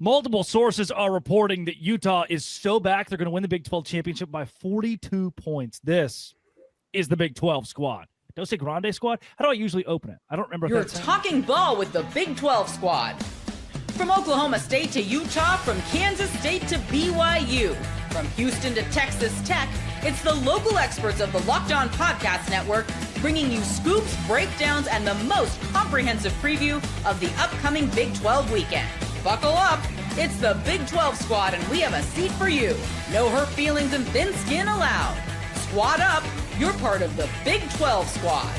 Multiple sources are reporting that Utah is so back they're going to win the Big 12 championship by 42 points. This is the Big 12 squad. Don't say Grande squad. How do I usually open it? I don't remember. You're talking ball with the Big 12 squad. From Oklahoma State to Utah, from Kansas State to BYU, from Houston to Texas Tech, it's the local experts of the Locked On Podcast Network bringing you scoops, breakdowns, and the most comprehensive preview of the upcoming Big 12 weekend. Buckle up. It's the Big 12 squad, and we have a seat for you. No hurt feelings and thin skin allowed. Squad up. You're part of the Big 12 squad.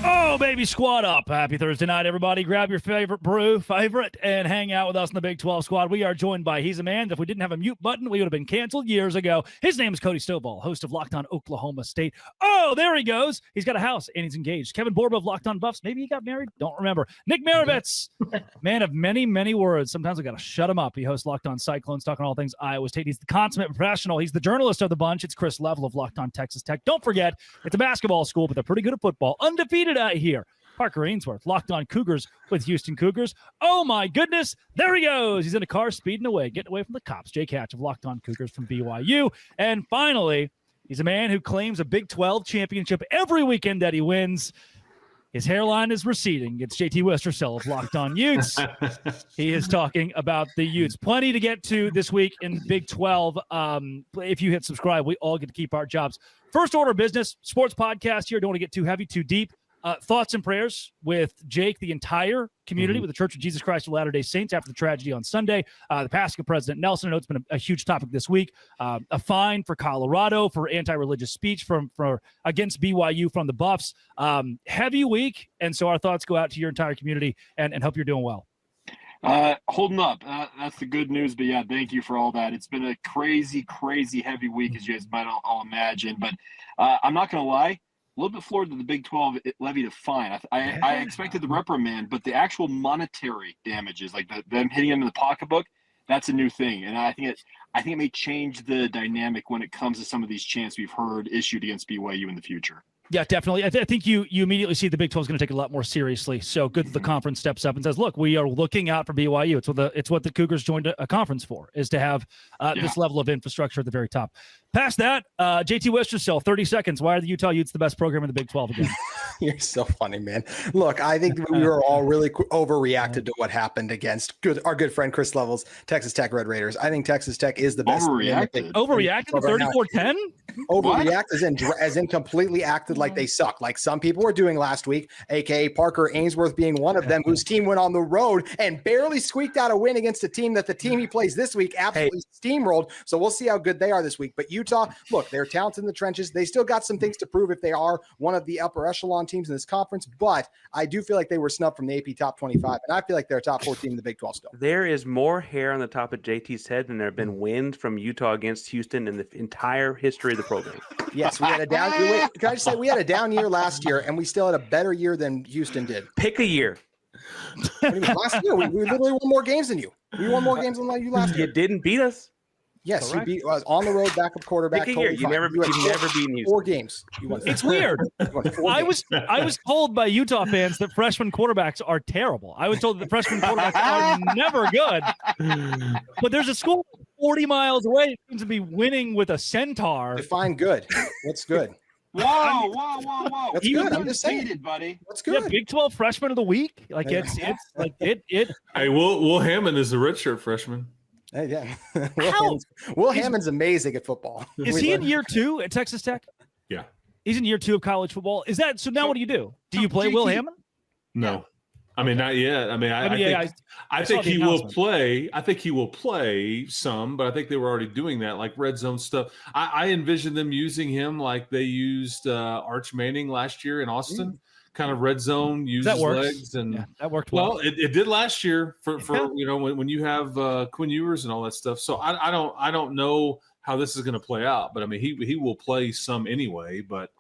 Oh, baby, squad up. Happy Thursday night, everybody. Grab your favorite brew, and hang out with us in the Big 12 squad. We are joined by He's a Man. If we didn't have a mute button, we would have been canceled years ago. His name is Cody Stovall, host of Locked On Oklahoma State. Oh, there he goes. He's got a house, and he's engaged. Kevin Borba of Locked On Buffs. Maybe he got married. Don't remember. Nick Maravitz, man of many, many words. Sometimes I got to shut him up. He hosts Locked On Cyclones, talking all things Iowa State. He's the consummate professional. He's the journalist of the bunch. It's Chris Level of Locked On Texas Tech. Don't forget, it's a basketball school, but they're pretty good at football. Undefeated out here. Parker Ainsworth, Locked On Cougars with Houston Cougars. Oh, my goodness. There he goes. He's in a car speeding away, getting away from the cops. Jake Hatch of Locked On Cougars from BYU. And finally, he's a man who claims a Big 12 championship every weekend that he wins. His hairline is receding. It's JT Westercell of Locked On Utes. He is talking about the Utes. Plenty to get to this week in Big 12. If you hit subscribe, we all get to keep our jobs. First order of business, sports podcast here. Don't want to get too heavy, too deep. Thoughts and prayers with Jake, the entire community, with the Church of Jesus Christ of Latter-day Saints after the tragedy on Sunday. The passing of President Nelson. I know it's been a huge topic this week. A fine for Colorado for anti-religious speech for against BYU from the Buffs. Heavy week, and so our thoughts go out to your entire community and hope you're doing well. Holding up. That's the good news. But, yeah, thank you for all that. It's been a crazy, crazy heavy week, as you guys might all imagine. But I'm not going to lie. A little bit floored that the Big 12 levied a fine. I expected the reprimand, but the actual monetary damages, like them hitting him in the pocketbook, that's a new thing. And I think it may change the dynamic when it comes to some of these chants we've heard issued against BYU in the future. Yeah, definitely. I think you immediately see the Big 12 is going to take it a lot more seriously. So good that the conference steps up and says, look, we are looking out for BYU. It's what the Cougars joined a conference for, is to have this level of infrastructure at the very top. Past that, JT Westercell, 30 seconds. Why are the Utah Utes the best program in the Big 12 again? You're so funny, man. Look, I think we were all really overreacted to what happened against our good friend Chris Level's Texas Tech Red Raiders. I think Texas Tech is the best. Overreacted to 34-10? Overreact as in completely acted like they suck, like some people were doing last week, aka Parker Ainsworth being one of them, whose team went on the road and barely squeaked out a win against a team that the team he plays this week absolutely steamrolled. So we'll see how good they are this week. But Utah, look, they're talented in the trenches. They still got some things to prove if they are one of the upper echelon teams in this conference. But I do feel like they were snubbed from the AP top 25, and I feel like they're a top 4 team in the Big 12 still. There is more hair on the top of JT's head than there have been wins from Utah against Houston in the entire history of the program. Yes, we had a down. Can I just say we had a down year last year, and we still had a better year than Houston did. Pick a year. What do you mean? Last year, we literally won more games than you. We won more games than you last year. You didn't beat us. Yes, you beat us on the road, backup quarterback. Pick a year. You've never beaten Houston. 4 games. You won. It's weird. I was told by Utah fans that freshman quarterbacks are terrible. I was told that the freshman quarterbacks are never good. But there's a school 40 miles away that seems to be winning with a centaur. Define good. What's good? Whoa. What's good? I'm just saying, buddy. What's good? Yeah, Big 12 freshman of the week. Like it's like it. Hey, Will Hammond is a redshirt freshman. Hey, yeah. Will Hammond's amazing at football. Is he in year 2 at Texas Tech? Yeah. He's in year 2 of college football. Is that so? Now what do you do? Do you play Will Hammond? No. I mean, not yet. I mean, I think he will play. I think he will play some, but I think they were already doing that, like red zone stuff. I envision them using him like they used Arch Manning last year in Austin. Kind of red zone, use his legs, and that worked well. It did last year for when you have Quinn Ewers and all that stuff. So I don't know how this is going to play out, but I mean he will play some anyway. But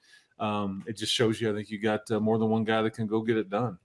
it just shows you, I think you got more than one guy that can go get it done.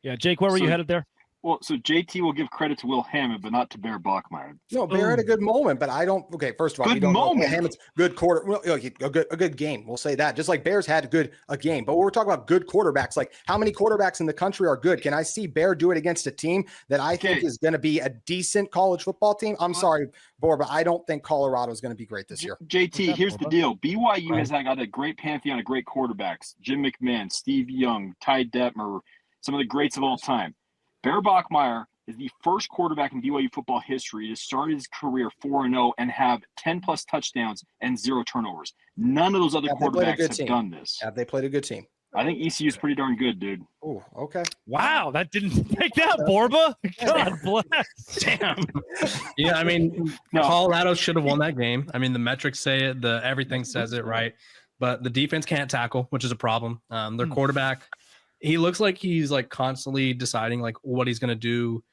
Yeah, Jake, where were you headed there? Well, so JT will give credit to Will Hammond, but not to Bear Bachmeier. No, Bear had a good moment, but I don't. Okay, first of all, Good you don't moment. know Hammond's good quarter. Well, a good game. We'll say that. Just like Bears had a game, but we're talking about good quarterbacks. Like how many quarterbacks in the country are good? Can I see Bear do it against a team that I think is going to be a decent college football team? I'm sorry, Bor, but I don't think Colorado is going to be great this year. JT, here's the deal. BYU has got a great pantheon of great quarterbacks. Jim McMahon, Steve Young, Ty Detmer, some of the greats of all time. Bear Bachmeier is the first quarterback in BYU football history to start his career 4-0 and have 10-plus touchdowns and 0 turnovers. None of those other quarterbacks have done this. Have they played a good team? I think ECU is pretty darn good, dude. Oh, okay. Wow, that didn't take that, Borba. God bless. Damn. Yeah, I mean, Colorado should have won that game. I mean, the metrics say it, everything says it, right? But the defense can't tackle, which is a problem. Their quarterback, he looks like he's like constantly deciding like what he's going to do.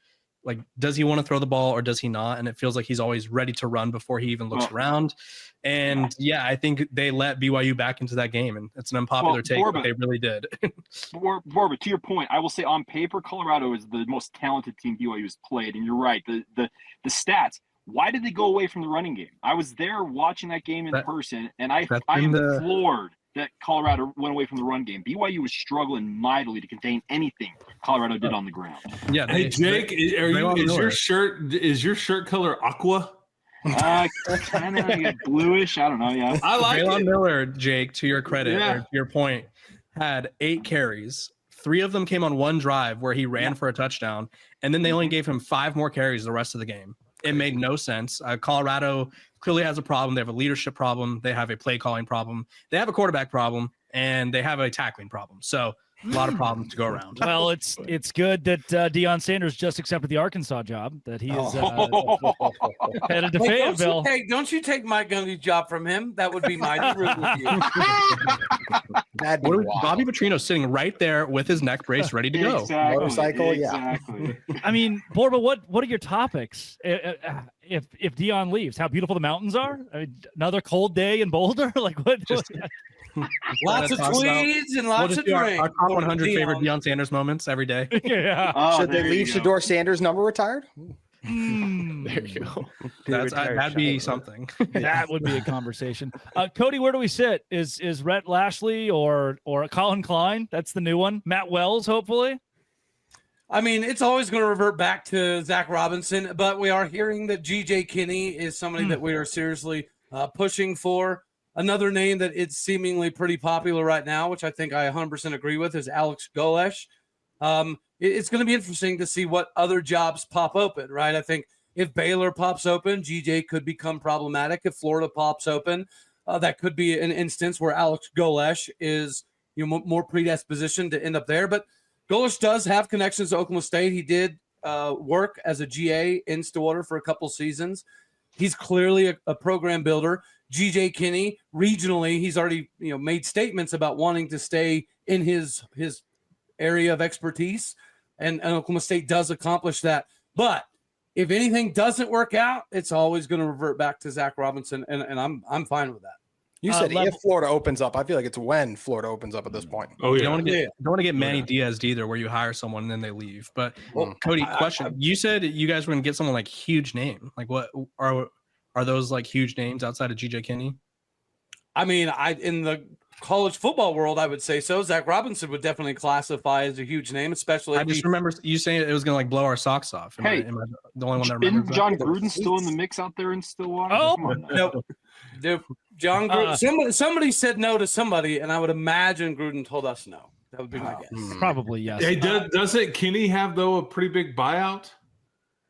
Like, does he want to throw the ball or does he not? And it feels like he's always ready to run before he even looks around. And yeah, I think they let BYU back into that game, and it's an unpopular take, but they really did. Borba, to your point, I will say on paper, Colorado is the most talented team BYU has played, and you're right. The stats. Why did they go away from the running game? I was there watching that game in person, and I am floored that Colorado went away from the run game. BYU was struggling mightily to contain anything Colorado did on the ground. Yeah. Hey, Jake, is your shirt color aqua? Kind of like bluish. I don't know. Yeah, I like Braylon it. Miller, Jake, to your credit, or to your point, had 8 carries. 3 of them came on one drive where he ran for a touchdown, and then they only gave him 5 more carries the rest of the game. It made no sense. Colorado clearly has a problem. They have a leadership problem. They have a play calling problem. They have a quarterback problem, and they have a tackling problem. So a lot of problems to go around. Well, it's good that Deion Sanders just accepted the Arkansas job, that he is headed to Fayetteville. Don't you take Mike Gundy's job from him? That would be my rude with you. Bobby Petrino sitting right there with his neck brace ready to go. Exactly. Motorcycle, exactly. I mean, Borba, what are your topics? If Deion leaves, how beautiful the mountains are? I mean, another cold day in Boulder? Like what? Lots of tweeds and lots of drinks. Our top 100 favorite Deion Sanders moments every day. Yeah. Should they leave Shedeur Sanders' number retired? There you go. That'd be something. That would be a conversation. Cody, where do we sit? Is Rhett Lashley or Colin Klein? That's the new one. Matt Wells, hopefully. I mean, it's always going to revert back to Zach Robinson, but we are hearing that G.J. Kinne is somebody that we are seriously pushing for. Another name that it's seemingly pretty popular right now, which I think I 100% agree with, is Alex Golesh. It's going to be interesting to see what other jobs pop open, right? I think if Baylor pops open, G.J. could become problematic. If Florida pops open, that could be an instance where Alex Golesh is more predispositioned to end up there. But Golesh does have connections to Oklahoma State. He did work as a GA in Stillwater for a couple seasons. He's clearly a program builder. G.J. Kinne, regionally, he's already made statements about wanting to stay in his area of expertise, and Oklahoma State does accomplish that. But if anything doesn't work out, it's always going to revert back to Zach Robinson, and I'm fine with that. You said if Florida opens up. I feel like it's when Florida opens up at this point. Oh yeah. Don't want to get Manny Diaz either, where you hire someone and then they leave. But Cody, question: you said you guys were going to get someone like huge name. Like what are those like huge names outside of G.J. Kinne? I mean, in the college football world, I would say so. Zach Robinson would definitely classify as a huge name, especially. I just remember you saying it was going to like blow our socks off. Am I the only one that remembers? Isn't John Gruden still in the mix out there in Stillwater? Oh, no. John Gruden. Somebody said no to somebody, and I would imagine Gruden told us no. That would be my guess. Probably yes. Hey, doesn't Kinne have though a pretty big buyout?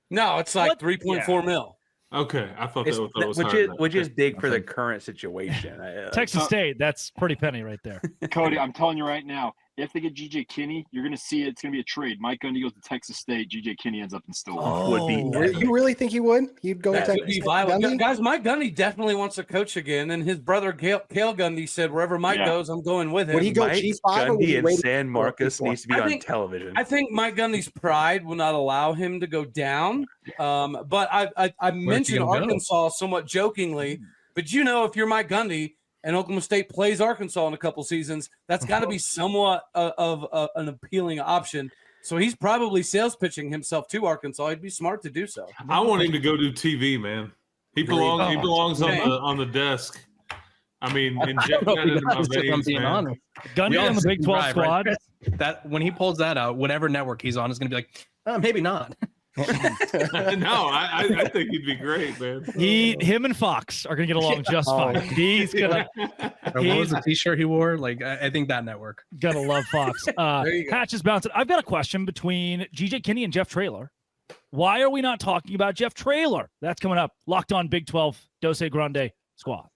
No, it's like 3.4 mil. Okay, I thought that was which is big for the current situation. Texas State, that's pretty penny right there. Cody, I'm telling you right now, if they get G.J. Kinne, you're going to see it's going to be a trade. Mike Gundy goes to Texas State. G.J. Kinne ends up in Stillwater. You really think he would? He'd go to Texas State? Guys, Mike Gundy definitely wants to coach again, and his brother Cale Gundy said, "Wherever Mike goes, I'm going with him." Would he go Mike G5? Gundy and San Marcos needs to be on television. I think Mike Gundy's pride will not allow him to go down. But I mentioned Arkansas somewhat jokingly, but if you're Mike Gundy and Oklahoma State plays Arkansas in a couple seasons, that's got to be somewhat of an appealing option So he's probably sales pitching himself to Arkansas. He'd be smart to do so. I want him to go do TV, man. He belongs on the desk. I mean, inject that into my veins, man. Gundy on the Big 12 squad. Right? That when he pulls that out, whatever network he's on is going to be like, maybe not. No, I think he'd be great, man. Him and Fox are gonna get along just fine. He's gonna. What was the T-shirt he wore? Like, I think that network. Gotta love Fox. Patch is bouncing. I've got a question between GJ Kinne and Jeff Traylor. Why are we not talking about Jeff Traylor? That's coming up. Locked on Big 12 Dose Grande Squad.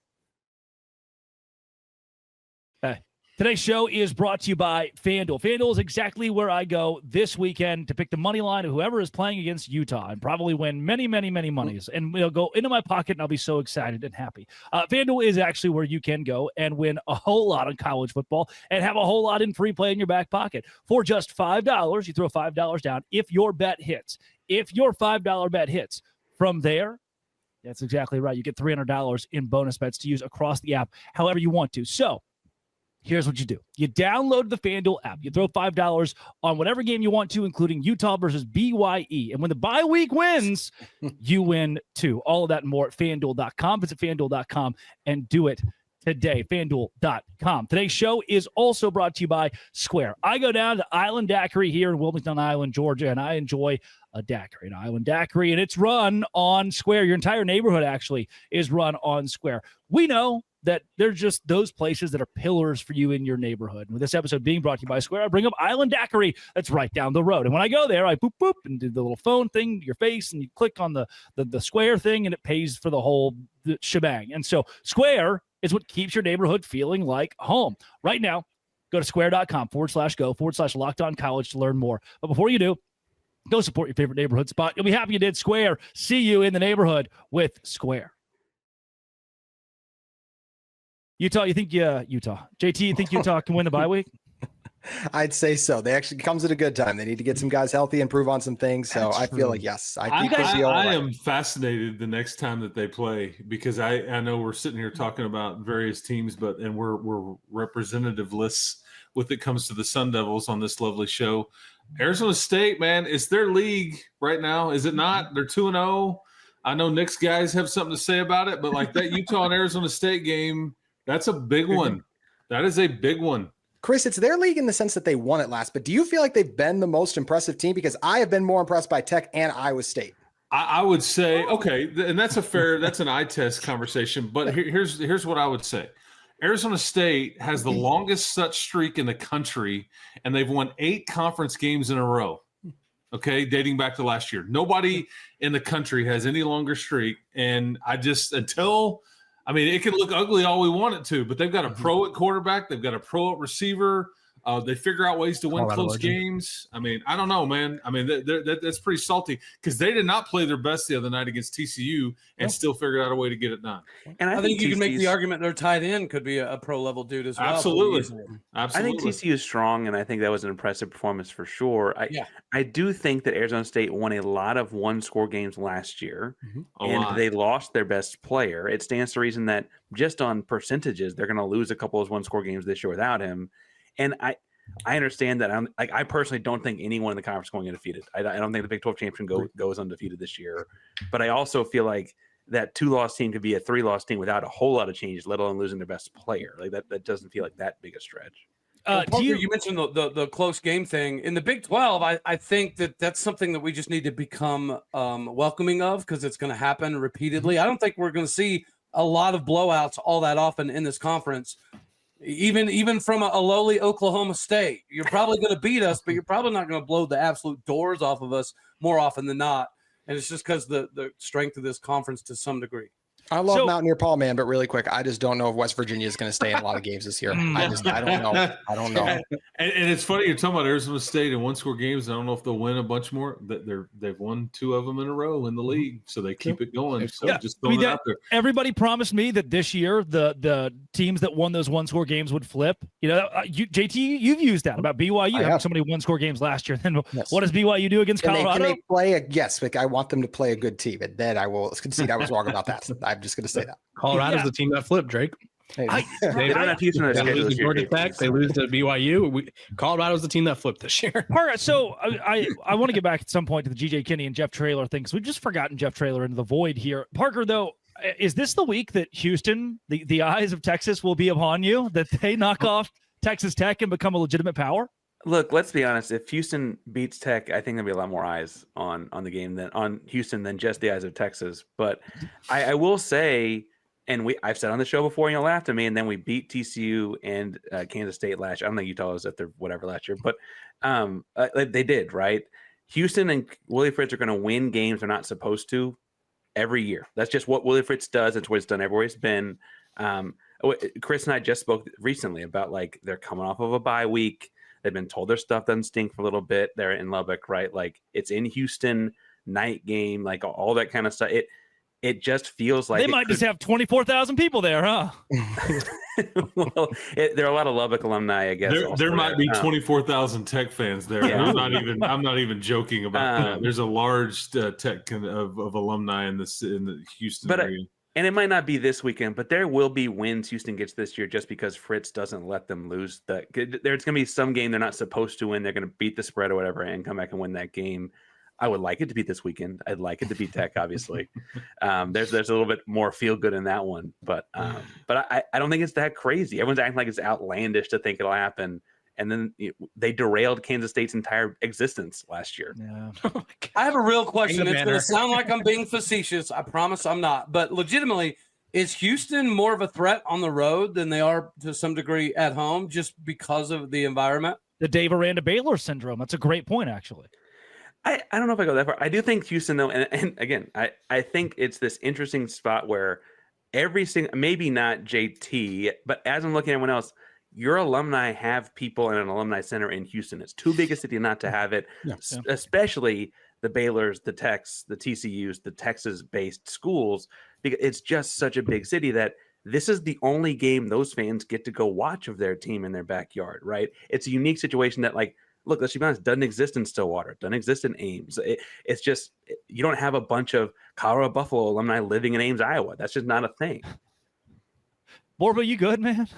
Hey. Today's show is brought to you by FanDuel. FanDuel is exactly where I go this weekend to pick the money line of whoever is playing against Utah and probably win many, many, many monies. And it'll go into my pocket, and I'll be so excited and happy. FanDuel is actually where you can go and win a whole lot on college football and have a whole lot in free play in your back pocket. For just $5, you throw $5 down if your bet hits. If your $5 bet hits, from there, that's exactly right. You get $300 in bonus bets to use across the app however you want to. So, here's what you do. You download the FanDuel app. You throw $5 on whatever game you want to, including Utah versus BYU. And when the bye week wins, you win too. All of that and more at FanDuel.com. Visit FanDuel.com and do it today. FanDuel.com. Today's show is also brought to you by Square. I go down to Island Daiquiri here in Wilmington Island, Georgia, and I enjoy a daiquiri, an Island Daiquiri, and it's run on Square. Your entire neighborhood actually is run on Square. We know that they're just those places that are pillars for you in your neighborhood. With this episode being brought to you by Square, I bring up Island Daiquiri that's right down the road. And when I go there, I boop, boop, and do the little phone thing to your face, and you click on the Square thing, and it pays for the whole shebang. And so Square is what keeps your neighborhood feeling like home. Right now, go to square.com/go/lockdowncollege to learn more. But before you do, go support your favorite neighborhood spot. You'll be happy you did. Square. See you in the neighborhood with Square. Utah, JT, you think Utah can win the bye week? I'd say so. They actually comes at a good time. They need to get some guys healthy, improve on some things. So I feel like, yes, I am fascinated the next time that they play, because I know we're sitting here talking about various teams, and we're representative-less when it comes to the Sun Devils on this lovely show. Arizona State, man, it's their league right now, is it not? They're 2-0. I know Nick's guys have something to say about it, but like that Utah and Arizona State game, that's a big one. That is a big one. Chris, it's their league in the sense that they won it last, but do you feel like they've been the most impressive team? Because I have been more impressed by Tech and Iowa State. I would say, okay, and that's an eye test conversation, but here's what I would say. Arizona State has the longest such streak in the country, and they've won 8 conference games in a row, okay, dating back to last year. Nobody in the country has any longer streak, and it can look ugly all we want it to, but they've got a pro at quarterback. They've got a pro at receiver. They figure out ways to win close games. I don't know, man. That's pretty salty, because they did not play their best the other night against TCU and still figured out a way to get it done. And I think you can make the argument their tight end could be a pro level dude as well. Absolutely. I think TCU is strong, and I think that was an impressive performance for sure. I do think that Arizona State won a lot of one-score games last year, and they lost their best player. It stands to reason that just on percentages, they're going to lose a couple of one-score games this year without him. And I understand that. I personally don't think anyone in the conference is going undefeated. I don't think the Big 12 champion goes undefeated this year. But I also feel like that 2-loss team could be a 3-loss team without a whole lot of changes, let alone losing their best player. Like that doesn't feel like that big a stretch. Parker, you mentioned the close game thing in the Big 12. I think that's something that we just need to become welcoming of, because it's going to happen repeatedly. I don't think we're going to see a lot of blowouts all that often in this conference. Even from a lowly Oklahoma State, you're probably going to beat us, but you're probably not going to blow the absolute doors off of us more often than not. And it's just because the strength of this conference to some degree. I love Mountaineer Paul, man, but really quick, I just don't know if West Virginia is going to stay in a lot of games this year. I don't know. And it's funny you're talking about Arizona State and one-score games. I don't know if they'll win a bunch more. They've won 2 of them in a row in the league, so they keep it going. So just throwing it out there. Everybody promised me that this year the teams that won those one-score games would flip. JT, you've used that about BYU having so many one-score games last year. Then what does BYU do against Colorado? Can they play I want them to play a good team, and then I will concede I was wrong about that. I'm just going to say that. Colorado's the team that flipped, Drake. They don't have Houston on their schedule this year. Georgia Tech, they lose to BYU. Colorado's the team that flipped this year. So I want to get back at some point to the GJ Kinne and Jeff Traylor thing, because we've just forgotten Jeff Traylor into the void here. Parker, though, is this the week that Houston, the eyes of Texas, will be upon you, that they knock off Texas Tech and become a legitimate power? Look, let's be honest. If Houston beats Tech, I think there'll be a lot more eyes on the game than on Houston than just the eyes of Texas. But I will say, and I've said on the show before, you laughed at me, and then we beat TCU and Kansas State last year. I don't think Utah was at their whatever last year, but they did, right? Houston and Willie Fritz are going to win games they're not supposed to every year. That's just what Willie Fritz does. It's what it's done everywhere it's been. Chris and I just spoke recently about, like, they're coming off of a bye week. They've been told their stuff doesn't stink for a little bit. They're in Lubbock, right? Like, it's in Houston, night game, like all that kind of stuff. It just feels like they might just have 24,000 people there, huh? Well, there are a lot of Lubbock alumni, I guess. There might be 24,000 Tech fans there. Yeah. I'm not even joking about that. There's a large Tech of alumni in the Houston area. And it might not be this weekend, but there will be wins Houston gets this year just because Fritz doesn't let them lose. There's going to be some game they're not supposed to win. They're going to beat the spread or whatever and come back and win that game. I would like it to be this weekend. I'd like it to be Tech, obviously. There's a little bit more feel good in that one, but I don't think it's that crazy. Everyone's acting like it's outlandish to think it'll happen. And then they derailed Kansas State's entire existence last year. Yeah. I have a real question. It's going to sound like I'm being facetious. I promise I'm not. But legitimately, is Houston more of a threat on the road than they are to some degree at home just because of the environment? The Dave Aranda Baylor syndrome. That's a great point, actually. I don't know if I go that far. I do think Houston, though, and again, I think it's this interesting spot where every single, maybe not JT, but as I'm looking at everyone else, your alumni have people in an alumni center in Houston. It's too big a city not to have it, especially the Baylors, the Techs, the TCUs, the Texas-based schools, because it's just such a big city that this is the only game those fans get to go watch of their team in their backyard, right? It's a unique situation that, like, look, let's be honest, doesn't exist in Stillwater, doesn't exist in Ames. It's just, you don't have a bunch of Colorado Buffalo alumni living in Ames, Iowa. That's just not a thing. Borba, you good, man?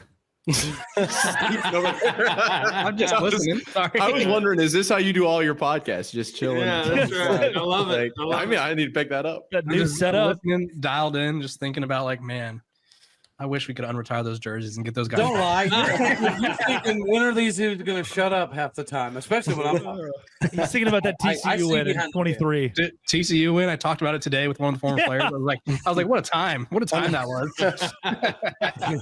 I'm just listening. Sorry. I was wondering, is this how you do all your podcasts? Just chilling? Yeah, that's right. I love it. I need to pick that up. That new setup. Dialed in, just thinking about, like, man, I wish we could unretire those jerseys and get those guys. Don't lie. You're thinking, when are these dudes going to shut up half the time? Especially when I'm He's thinking about that TCU win in 23. TCU win. I talked about it today with one of the former players. I was like, what a time. What a time that was.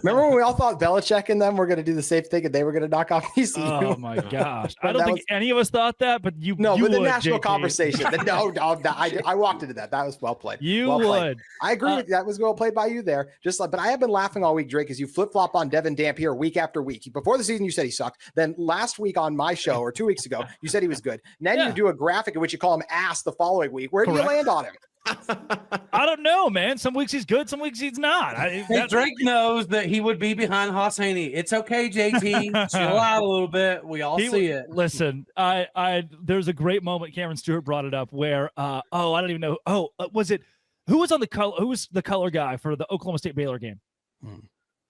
Remember when we all thought Belichick and them were going to do the safe thing and they were going to knock off TCU? Oh, my gosh. I don't think any of us thought that, but you No, you but the would, national JT. conversation. I walked into that. That was well played. You well would. Played. I agree with that. Was well played by you there. But I have been laughing all week, Drake, as you flip-flop on Devon Dampier week after week. Before the season, you said he sucked. Then last week on my show, or 2 weeks ago, you said he was good. And then you do a graphic in which you call him ass the following week. Where do you land on him? I don't know, man. Some weeks he's good, some weeks he's not. Drake knows that he would be behind Haas Haney. It's okay, JT. Chill out a little bit. We all see it. Listen, there's a great moment. Cameron Stewart brought it up where, I don't even know. Was it who was on the color? Who was the color guy for the Oklahoma State Baylor game?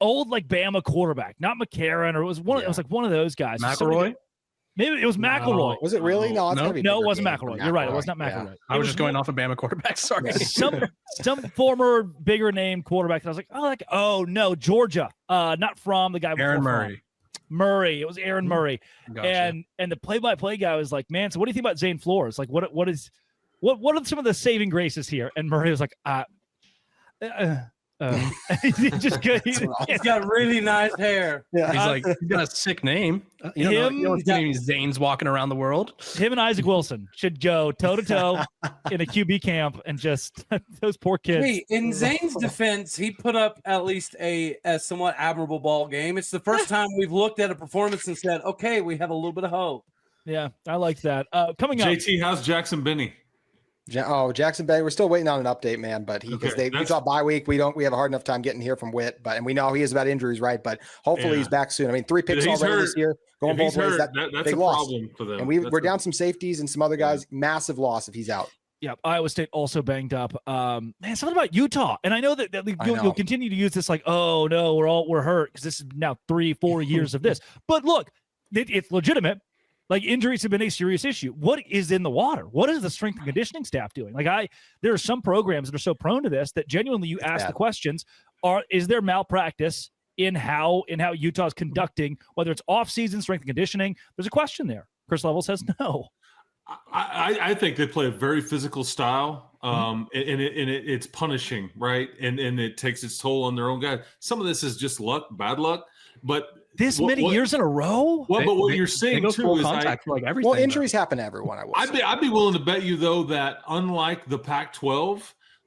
Old like Bama quarterback, not McCarron, or it was one. It was like one of those guys. McElroy. Maybe it was McElroy. Was it really? No, it wasn't McElroy. You're right. It was not McElroy. Yeah. I was just going off of Bama quarterback. Sorry. Some former bigger name quarterback. And I was like, oh no, Georgia. Not from the guy. Aaron Murray. Murray. It was Aaron Murray. Gotcha. And the play-by-play guy was like, man, so what do you think about Zane Flores? Like, what are some of the saving graces here? And Murray was like, he's just good. He's got really nice hair. Yeah. He's like, he's got a sick name. You know his name is Zane's walking around the world. Him and Isaac Wilson should go toe to toe in a QB camp and just those poor kids. Hey, in Zane's defense, he put up at least a somewhat admirable ball game. It's the first time we've looked at a performance and said, okay, we have a little bit of hope. Yeah, I like that. Coming up, JT, how's Jackson Benny? Jackson Bay, we're still waiting on an update, man. But Utah bye week, we have a hard enough time getting here from Witt. And we know he is about injuries, right? But hopefully he's back soon. I mean, 3 picks already this year, going both ways. That's a problem for them. And we're down some safeties and some other guys. Massive loss if he's out. Yeah, Iowa State also banged up. Man, something about Utah, and I know that you'll continue to use this like, oh no, we're hurt because this is now 3-4 years of this. But look, it's legitimate. Like, injuries have been a serious issue. What is in the water? What is the strength and conditioning staff doing? Like, there are some programs that are so prone to this that genuinely you ask the questions: is there malpractice in how Utah's conducting, whether it's off-season strength and conditioning? There's a question there. Chris Level says no. I think they play a very physical style, and it's punishing, right? And it takes its toll on their own guys. Some of this is just luck, bad luck, but many years in a row. Well, but what you're saying too is like everything. Well, injuries happen to everyone. I'd be willing to bet you though that unlike the Pac-12,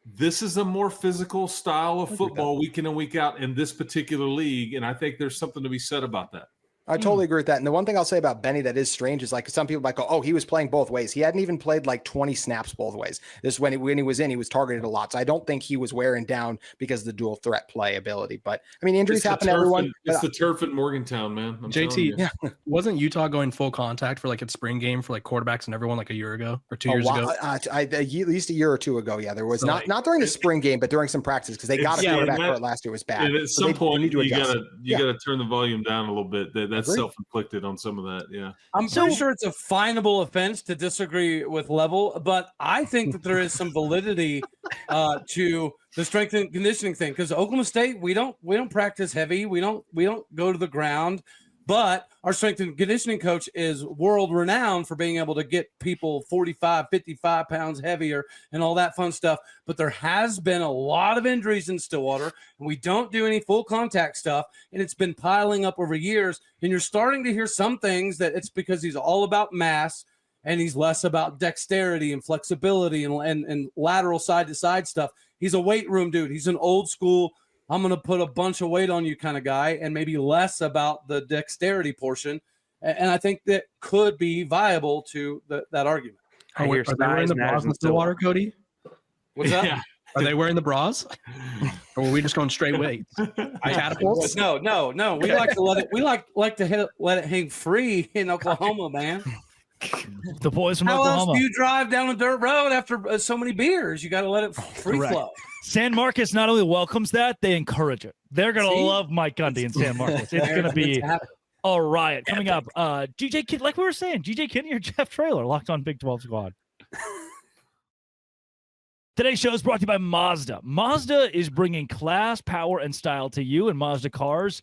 this is a more physical style of football week in and week out in this particular league, and I think there's something to be said about that. I totally agree with that. And the one thing I'll say about Benny that is strange is like some people might go, oh, he was playing both ways. He hadn't even played like 20 snaps both ways. This when he was in, he was targeted a lot. So I don't think he was wearing down because of the dual threat play ability. But I mean, injuries happen to everyone. It's the turf at Morgantown, man. JT, wasn't Utah going full contact for like its spring game for like quarterbacks and everyone like a year ago or 2 years ago? At least a year or two ago. Yeah, there was not during the spring game, but during some practices because they got a quarterback hurt last year. It was bad. And at some point, you gotta turn the volume down a little bit. That's self-inflicted on some of that. Yeah, I'm pretty sure it's a finable offense to disagree with Level, but I think that there is some validity to the strength and conditioning thing, because Oklahoma State, we don't practice heavy, we don't go to the ground, but our strength and conditioning coach is world renowned for being able to get people 45, 55 pounds heavier and all that fun stuff. But there has been a lot of injuries in Stillwater, and we don't do any full contact stuff, and it's been piling up over years. And you're starting to hear some things that it's because he's all about mass and he's less about dexterity and flexibility and lateral side to side stuff. He's a weight room dude. He's an old school, I'm going to put a bunch of weight on you kind of guy, and maybe less about the dexterity portion. And I think that could be viable to that argument. Are they wearing the bras in Stillwater, Cody? What's that? Yeah. Are they wearing the bras? Or were we just going straight weights? Catapults? No. We like to let it hang free in Oklahoma, man. The boys from How Oklahoma. else do you drive down a dirt road after so many beers? You got to let it free flow. San Marcos not only welcomes that, they encourage it. They're going to love Mike Gundy in San Marcos. It's going to be a riot. Coming up, GJ Kinne, like we were saying, GJ Kinne or Jeff Traylor, Locked On Big 12 Squad. Today's show is brought to you by Mazda. Mazda is bringing class, power, and style to you, and Mazda cars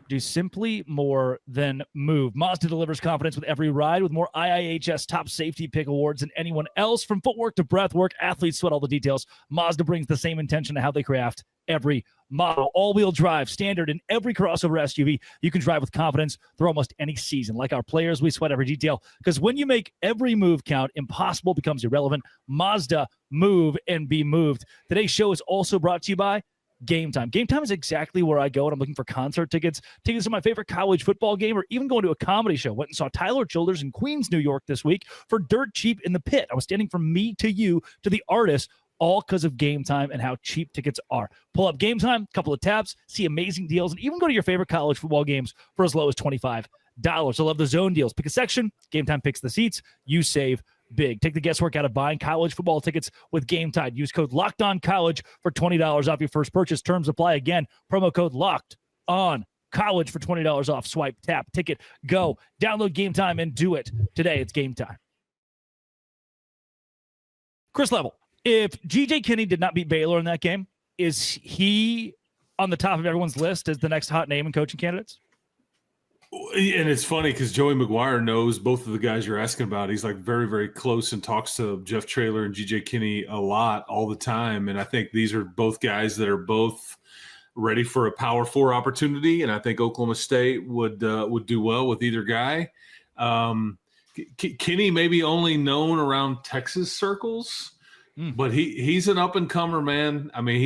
do simply more than move. Mazda delivers confidence with every ride with more IIHS top safety pick awards than anyone else. From footwork to breath work, athletes sweat all the details. Mazda brings the same intention to how they craft every model. All-wheel drive, standard in every crossover SUV. You can drive with confidence through almost any season. Like our players, we sweat every detail, because when you make every move count, impossible becomes irrelevant. Mazda, move and be moved. Today's show is also brought to you by Gametime. Gametime is exactly where I go when I'm looking for concert tickets to my favorite college football game, or even going to a comedy show. Went and saw Tyler Childers in Queens, New York this week for dirt cheap in the pit. I was standing from me to you to the artist, all because of Gametime and how cheap tickets are. Pull up Gametime, couple of taps, see amazing deals, and even go to your favorite college football games for as low as $25. I love the zone deals. Pick a section, Gametime picks the seats, you save big. Take the guesswork out of buying college football tickets with Gametime. Use code LOCKEDONCollege for $20 off your first purchase. Terms apply again. Promo code LOCKEDONCollege for $20 off. Swipe, tap, ticket, go. Download Gametime and do it today. It's Gametime. Chris Level, if GJ Kinne did not beat Baylor in that game, is he on the top of everyone's list as the next hot name in coaching candidates? And it's funny because Joey McGuire knows both of the guys you're asking about. He's like very, very close and talks to Jeff Traylor and GJ Kinne a lot all the time. And I think these are both guys that are both ready for a Power 4 opportunity. And I think Oklahoma State would do well with either guy. Kinne may be only known around Texas circles, but he's an up and comer, man. I mean,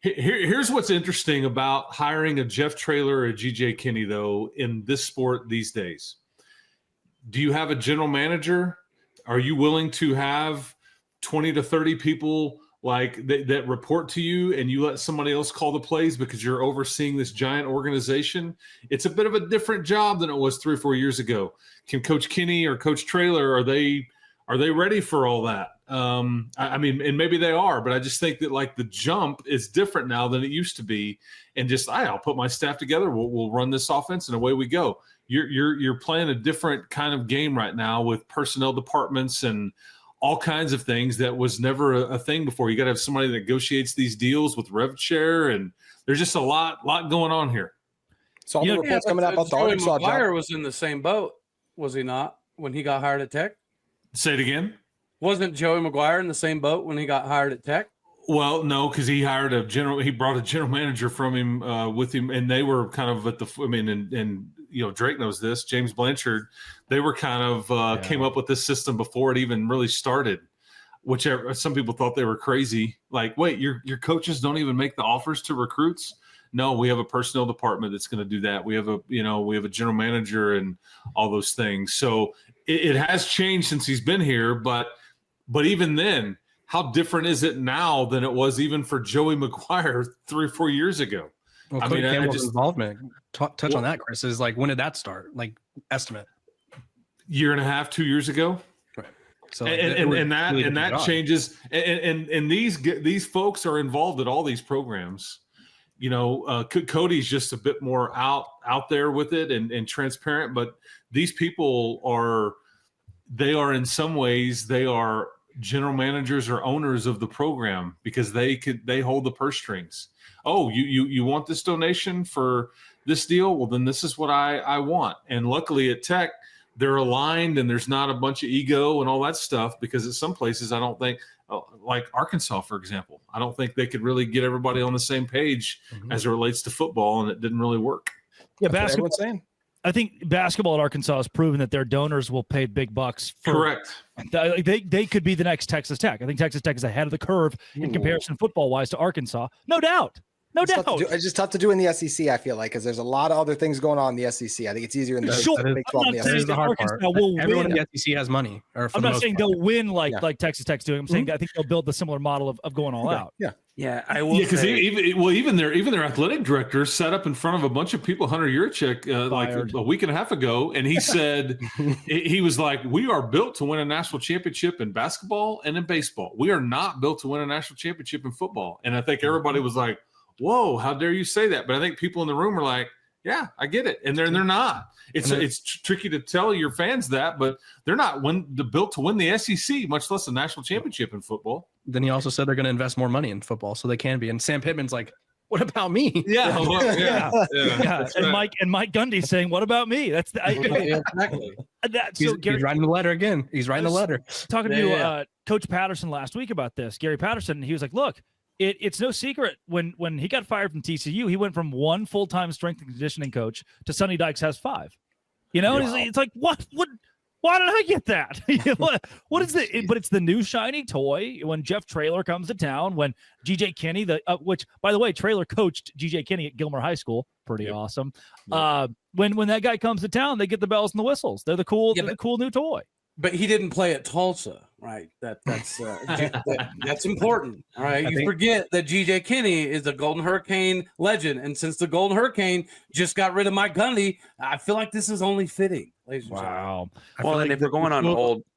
Here's what's interesting about hiring a Jeff Traylor or a GJ Kinne, though, in this sport these days. Do you have a general manager? Are you willing to have 20 to 30 people like that report to you, and you let somebody else call the plays because you're overseeing this giant organization? It's a bit of a different job than it was 3 or 4 years ago. Can Coach Kinne or Coach Traylor, are Are they ready for all that? I mean, and maybe they are, but I just think that like the jump is different now than it used to be. And just I'll put my staff together. We'll run this offense, and away we go. You're playing a different kind of game right now with personnel departments and all kinds of things that was never a thing before. You got to have somebody that negotiates these deals with rev share, and there's just a lot going on here. So all the reports coming out about the Arkansas job. McGuire was in the same boat, was he not, when he got hired at Tech? Say it again. Wasn't Joey McGuire in the same boat when he got hired at Tech? Well, no, because he brought a general manager from him with him, and they were kind of at the. I mean, and you know, Drake knows this. James Blanchard, they were kind of came up with this system before it even really started. Whichever some people thought they were crazy. Like, wait, your coaches don't even make the offers to recruits? No, we have a personnel department that's going to do that. We have a general manager and all those things. So it has changed since he's been here, but even then, how different is it now than it was even for Joey McGuire 3 or 4 years ago? Well, Cody Campbell's involvement, touch on that, Chris, is like, when did that start? Like, estimate? Year and a half, 2 years ago. Right. So that changes. And these folks are involved at all these programs. You know, Cody's just a bit more out there with it and transparent, but these people are in some ways, they are general managers or owners of the program because they hold the purse strings. Oh, you want this donation for this deal? Well, then this is what I want. And luckily at Tech, they're aligned and there's not a bunch of ego and all that stuff, because at some places I don't think, like Arkansas, for example, I don't think they could really get everybody on the same page as it relates to football, and it didn't really work. Yeah, basketball. I think basketball at Arkansas has proven that their donors will pay big bucks. Correct. They could be the next Texas Tech. I think Texas Tech is ahead of the curve in comparison football-wise to Arkansas. No doubt. No doubt. It's just tough to do in the SEC, I feel like, because there's a lot of other things going on in the SEC. I think it's easier in the Big 12 and the SEC. That is the hard part. Everyone in the SEC has money. I'm not saying they'll win like Texas Tech's doing. I'm saying I think they'll build the similar model of going all out. Yeah, I will. Because even their athletic director sat up in front of a bunch of people, Hunter Yurchek, like a week and a half ago, and he said he was like, "We are built to win a national championship in basketball and in baseball. We are not built to win a national championship in football." And I think everybody was like, "Whoa, how dare you say that?" But I think people in the room are like, "Yeah, I get it," and they're not. It's tricky to tell your fans that, but they're not built to win the SEC, much less a national championship in football. Then he also said they're going to invest more money in football, so they can be. And Sam Pittman's like, "What about me?" Yeah. And Mike Gundy saying, "What about me?" That's exactly. He's writing the letter again. He's writing the letter. Talking to Coach Patterson last week about this, Gary Patterson, he was like, "Look, it's no secret when he got fired from TCU, he went from 1 full-time strength and conditioning coach to Sonny Dykes has 5. You know, and it's like, what? Why did I get that? What is it? But it's the new shiny toy. When Jeff Traylor comes to town, when GJ Kinne, which by the way, Traylor coached GJ Kinne at Gilmer High School, pretty awesome. When that guy comes to town, they get the bells and the whistles. They're the cool new toy. But he didn't play at Tulsa, right? That's important. All right, you forget that GJ Kinne is a Golden Hurricane legend, and since the Golden Hurricane just got rid of Mike Gundy, I feel like this is only fitting. Wow. Well, and if we're going on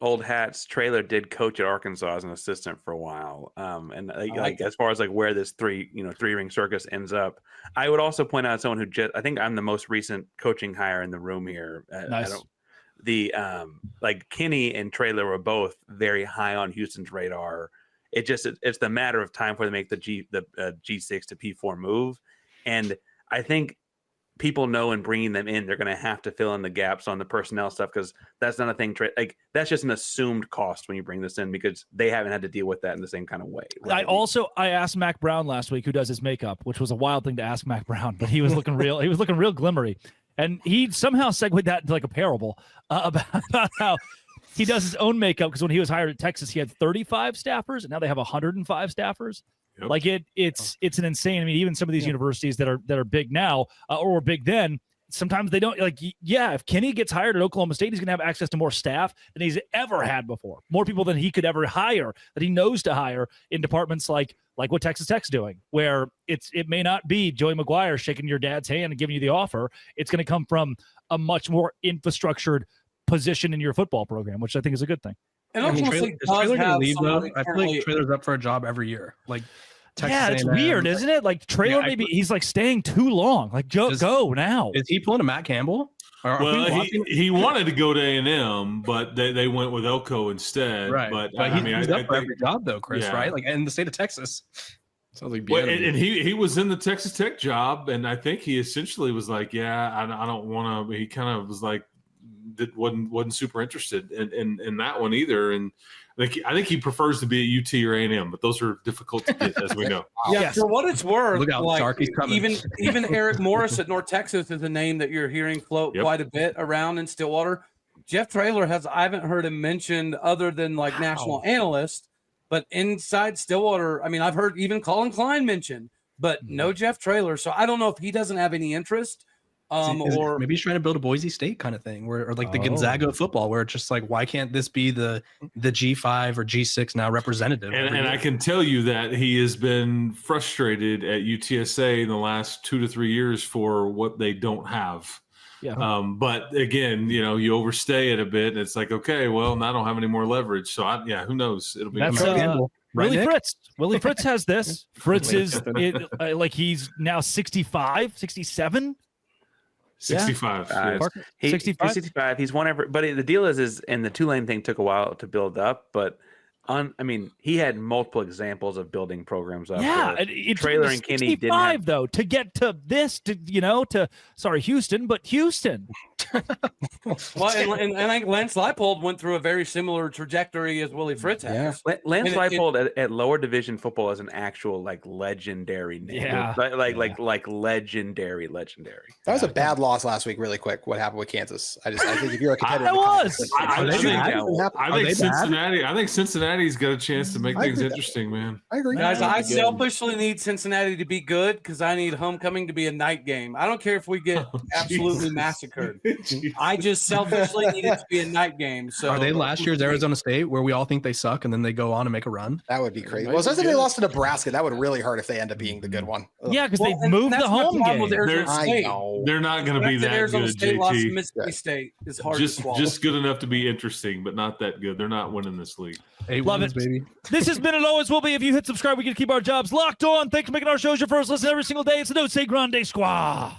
old hats, Traylor did coach at Arkansas as an assistant for a while. And as far as like where this three-ring circus ends up, I would also point out someone who I think I'm the most recent coaching hire in the room here. Nice. Like Kinne and Traylor were both very high on Houston's radar. It's the matter of time for them to make the G6 to P4 move, and I think people know in bringing them in, they're going to have to fill in the gaps on the personnel stuff, because that's not a thing. Like, that's just an assumed cost when you bring this in, because they haven't had to deal with that in the same kind of way. Right? I asked Mac Brown last week, who does his makeup, which was a wild thing to ask Mac Brown, but he was looking real. He was looking real glimmery. And he somehow segued that into like a parable about how he does his own makeup, because when he was hired at Texas, he had 35 staffers, and now they have 105 staffers. Yep. Like it's an insane. I mean, even some of these universities that are big now or were big then, sometimes they don't like. Yeah, if Kinne gets hired at Oklahoma State, he's going to have access to more staff than he's ever had before, more people than he could ever hire, that he knows to hire in departments like what Texas Tech's doing, where it may not be Joey McGuire shaking your dad's hand and giving you the offer. It's going to come from a much more infrastructured position in your football program, which I think is a good thing. And Traylor gonna leave though. I feel like Traylor's up for a job every year. Like Texas it's A&M, weird, isn't it? Like Traylor, maybe he's like staying too long. Like go now. Is he pulling a Matt Campbell? Well, he wanted to go to A&M, but they went with Elko instead. Right, but he's up for every job though, Chris. Yeah. Right, like in the state of Texas. Sounds like and he was in the Texas Tech job, and I think he essentially was like, I don't want to. He kind of was like, wasn't super interested in that one either, and. I think he prefers to be at UT or A&M, but those are difficult to get, as we know. For what it's worth, look out, Sharky's coming. Even Eric Morris at North Texas is a name that you're hearing float quite a bit around in Stillwater. Jeff Traylor I haven't heard him mentioned other than like national analyst, but inside Stillwater, I mean, I've heard even Colin Klein mentioned, but no Jeff Traylor. So I don't know if he doesn't have any interest. Or maybe he's trying to build a Boise State kind of thing, or like the Gonzaga football, where it's just like, why can't this be the G5 or G6 now representative? And I can tell you that he has been frustrated at UTSA in the last 2 to 3 years for what they don't have. Yeah. But again, you overstay it a bit, and it's like, okay, well, now I don't have any more leverage. So who knows? It'll be Willie Fritz. Willie Fritz has this. Fritz is like he's now 65, 67. 65. 65. He's won every. But the deal is, and the Tulane thing took a while to build up. But he had multiple examples of building programs up. Yeah, Traylor and Kinne didn't have, though to get to this. Houston, but Houston. Well, and I think Lance Leipold went through a very similar trajectory as Willie Fritz has. Lance Leipold at lower division football is an actual like legendary name. Yeah, like legendary. That was a bad loss last week. Really quick, what happened with Kansas? I think if you're a competitor, I think Cincinnati's got a chance to make things interesting, man. I agree, guys. I selfishly need Cincinnati to be good because I need homecoming to be a night game. I don't care if we get absolutely massacred. I just selfishly need it to be a night game. So are they last year's Arizona State, where we all think they suck and then they go on and make a run? That would be crazy. Well, since they lost to Nebraska, that would really hurt if they end up being the good one. Yeah, because they moved the home game. They're not going to be that Arizona good. State JT. lost to Mississippi State is hard to swallow. Just good enough to be interesting, but not that good. They're not winning this league. Love it, baby. This has been and always will be. If you hit subscribe, we can keep our jobs locked on. Thanks for making our shows your first listen every single day. It's the Don't Say Grande Squad.